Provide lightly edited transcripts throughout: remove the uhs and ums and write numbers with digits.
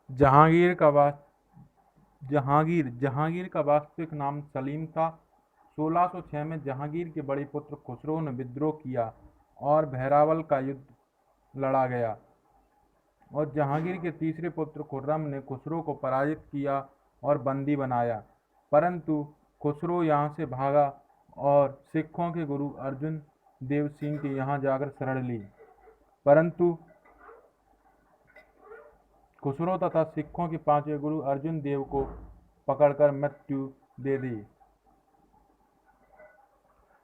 जहांगीर का वास्तविक नाम सलीम था। 1606 में जहांगीर के बड़े पुत्र खुसरो ने विद्रोह किया और बहरावल का युद्ध लड़ा गया, और जहांगीर के तीसरे पुत्र खुर्रम ने खुसरो को पराजित किया और बंदी बनाया। परंतु खुसरो यहाँ से भागा और सिखों के गुरु अर्जुन देव सिंह के यहाँ जाकर शरण ली, परंतु खुसरो तथा सिखों के पांचवें गुरु अर्जुन देव को पकड़कर मृत्यु दे दी।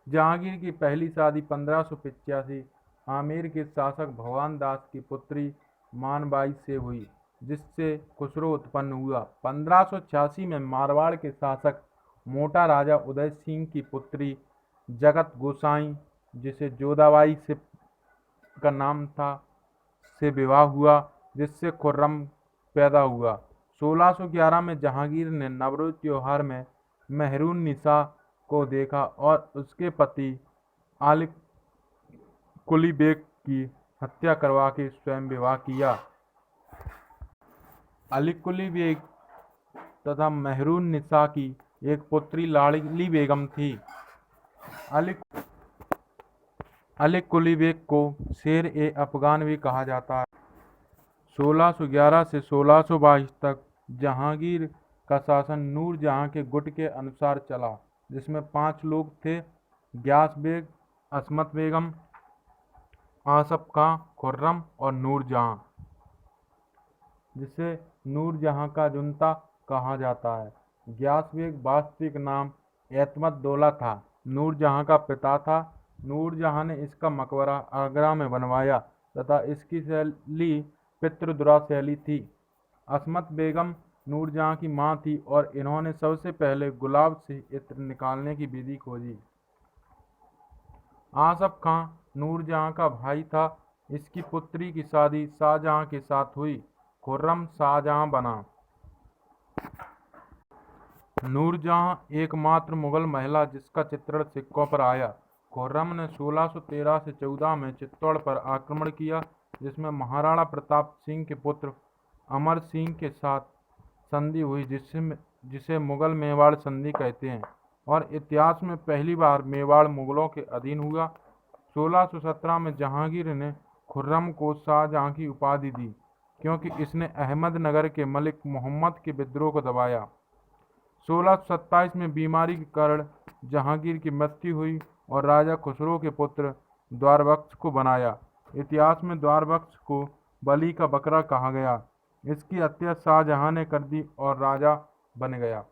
जहांगीर की पहली शादी 1585 आमेर के शासक भगवान दास की पुत्री मानबाई से हुई, जिससे खुसरो उत्पन्न हुआ। 1586 में मारवाड़ के शासक मोटा राजा उदय सिंह की पुत्री जगत गोसाई, जिसे जोधाबाई से का नाम था, से विवाह हुआ, जिससे खुर्रम पैदा हुआ। 1611 में जहांगीर ने नवरोज त्योहार में मेहरून निसा को देखा और उसके पति आलिक कुली बेग की हत्या करवा के स्वयं विवाह किया। अली कुली बेग तथा मेहरून निसा की एक पुत्री लाडली बेगम थी। अली कुली बेग को शेर ए अफगान भी कहा जाता है। 1611 से 1622 तक जहांगीर का शासन नूरजहां के गुट के अनुसार चला, जिसमें 5 लोग थे: ग्यास बेग, असमत बेगम, आसफ खां, खुर्रम और नूरजहां, जिसे नूरजहां का जुनता कहा जाता है। ग्यास बेग वास्तविक नाम एतमत-दौला था, नूरजहां का पिता था। नूरजहां ने इसका मकबरा आगरा में बनवाया तथा इसकी शैली पितृदुरा शैली थी। असमत बेगम नूरजहां की मां थी और इन्होंने सबसे पहले गुलाब से इत्र निकालने की विधि खोजी। आसफ खां नूरजहां का भाई था। इसकी पुत्री की शादी शाहजहां के साथ हुई। खुर्रम शाहजहां बना। नूरजहां एकमात्र मुगल महिला जिसका चित्रण सिक्कों पर आया। खुर्रम ने 1613 से 14 में चित्तौड़ पर आक्रमण किया, जिसमें महाराणा प्रताप सिंह के पुत्र अमर सिंह के साथ संधि हुई, जिसे मुगल मेवाड़ संधि कहते हैं, और इतिहास में पहली बार मेवाड़ मुगलों के अधीन हुआ। 1617 में जहांगीर ने खुर्रम को शाहजहां की उपाधि दी, क्योंकि इसने अहमदनगर के मलिक मोहम्मद के विद्रोह को दबाया। 1627 में बीमारी के कारण जहांगीर की मृत्यु हुई और राजा खुसरो के पुत्र द्वारबक्श को बनाया। इतिहास में द्वारबक्श को बलि का बकरा कहा गया। इसकी हत्या शाहजहां ने कर दी और राजा बन गया।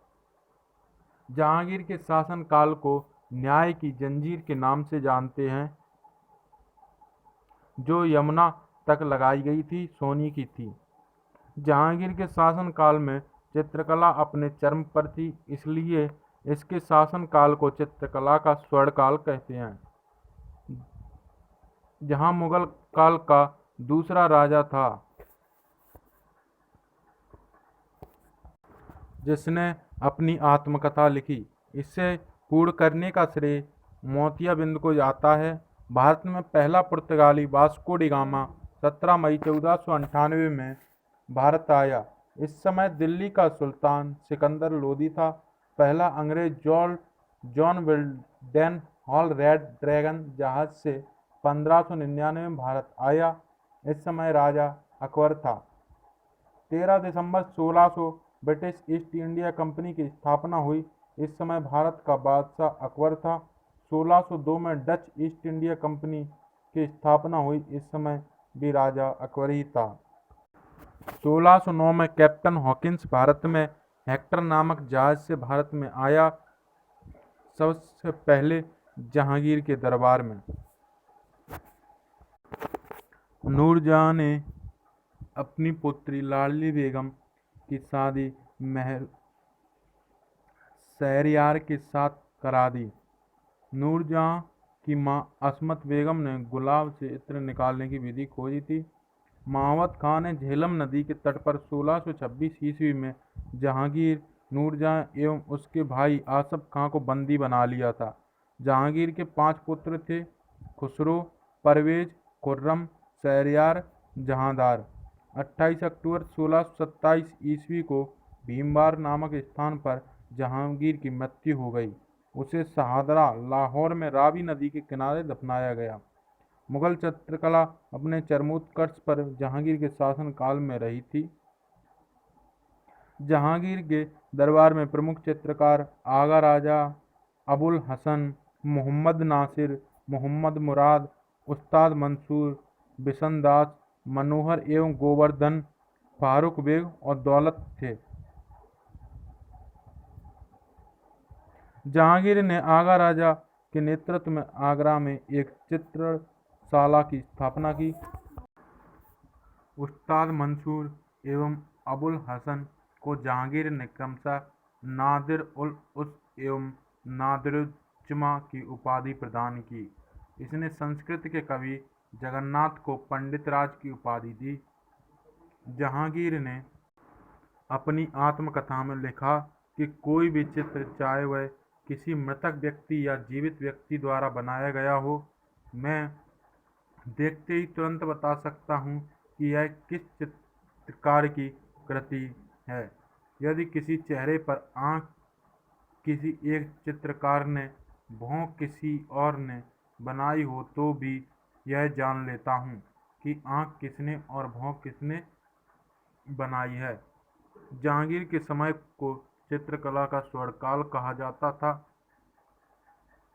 जहांगीर के शासन काल को न्याय की जंजीर के नाम से जानते हैं, जो यमुना तक लगाई गई थी, सोने की थी। जहांगीर के शासन काल में चित्रकला अपने चरम पर थी, इसलिए इसके शासन काल को चित्रकला का स्वर्णकाल कहते हैं। जहां मुगल काल का दूसरा राजा था, जिसने अपनी आत्मकथा लिखी, इसे पूर्ण करने का श्रेय मोतियाबिंद को जाता है। भारत में पहला पुर्तगाली वास्को डी गामा 17 मई 1498 में भारत आया। इस समय दिल्ली का सुल्तान सिकंदर लोदी था। पहला अंग्रेज जॉन विल्डेन हॉल रेड ड्रैगन जहाज से 1599 में भारत आया। इस समय राजा अकबर था। 13 दिसंबर 1600 ब्रिटिश ईस्ट इंडिया कंपनी की स्थापना हुई। इस समय भारत का बादशाह अकबर था। 1602 में डच ईस्ट इंडिया कंपनी की स्थापना हुई। इस समय भी राजा अकबर ही था। 1609 में कैप्टन हॉकिंस भारत में हेक्टर नामक जहाज से भारत में आया, सबसे पहले जहांगीर के दरबार में। नूरजहां ने अपनी पुत्री लाडली बेगम की शादी शहरयार के साथ करा दी। नूरजहां की मां असमत बेगम ने गुलाब से इत्र निकालने की विधि खोजी थी। महावत खां ने झेलम नदी के तट पर 1626 ईस्वी में जहांगीर, नूरजहां एवं उसके भाई आसफ खां को बंदी बना लिया था। जहांगीर के 5 पुत्र थे: खुसरो, परवेज, खुर्रम, शहरयार, जहांदार। 28 अक्टूबर 1627 ईस्वी को भीमबार नामक स्थान पर जहांगीर की मृत्यु हो गई। उसे शहादरा लाहौर में रावी नदी के किनारे दफनाया गया। मुगल चित्रकला अपने चरमोत्कर्ष पर जहांगीर के शासनकाल में रही थी। जहांगीर के दरबार में प्रमुख चित्रकार आगा राजा अबुल हसन, मोहम्मद नासिर, मोहम्मद मुराद, उस्ताद मंसूर, बिशनदास, मनोहर एवं गोवर्धन, फारूक बेग और दौलत थे। जहांगीर ने आगा राजा के नेतृत्व में आगरा में एक चित्रशाला की स्थापना की। उस्ताद मंसूर एवं अबुल हसन को जहांगीर ने क्रमशः नादिर-उल-उस एवं नादिरुज्जमा की उपाधि प्रदान की। इसने संस्कृत के कवि जगन्नाथ को पंडितराज की उपाधि दी। जहांगीर ने अपनी आत्मकथा में लिखा कि कोई भी चित्र, चाहे वह किसी मृतक व्यक्ति या जीवित व्यक्ति द्वारा बनाया गया हो, मैं देखते ही तुरंत बता सकता हूँ कि यह किस चित्रकार की कृति है। यदि किसी चेहरे पर आँख किसी एक चित्रकार ने, भौं किसी और ने बनाई हो तो भी यह जान लेता हूँ कि आँख किसने और भौं किसने बनाई है। जहांगीर के समय को चित्रकला का स्वर्णकाल कहा जाता था।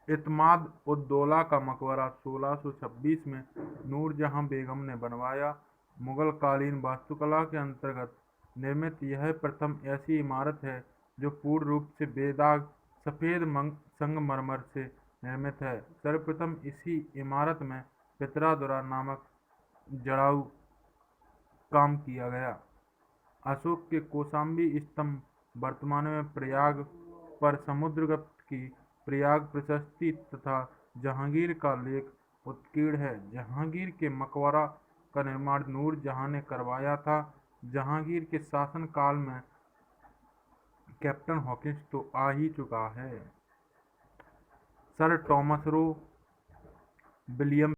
इत्माद उद दौला का मकबरा 1626 में नूरजहां बेगम ने बनवाया। मुगल कालीन वास्तुकला के अंतर्गत निर्मित यह प्रथम ऐसी इमारत है जो पूर्ण रूप से बेदाग सफ़ेद संगमरमर से निर्मित है। सर्वप्रथम इसी इमारत में पितरादुरा नामक जड़ाऊ काम किया गया। अशोक के कौशाम्बी स्तंभ वर्तमान में प्रयाग पर समुद्रगुप्त की प्रयाग प्रशस्ति तथा जहांगीर का लेख उत्कीर्ण है। जहांगीर के मकबरा का निर्माण नूरजहां ने करवाया था। जहांगीर के शासनकाल में कैप्टन हॉकिंस तो आ ही चुका है। Sir Thomas Roe, William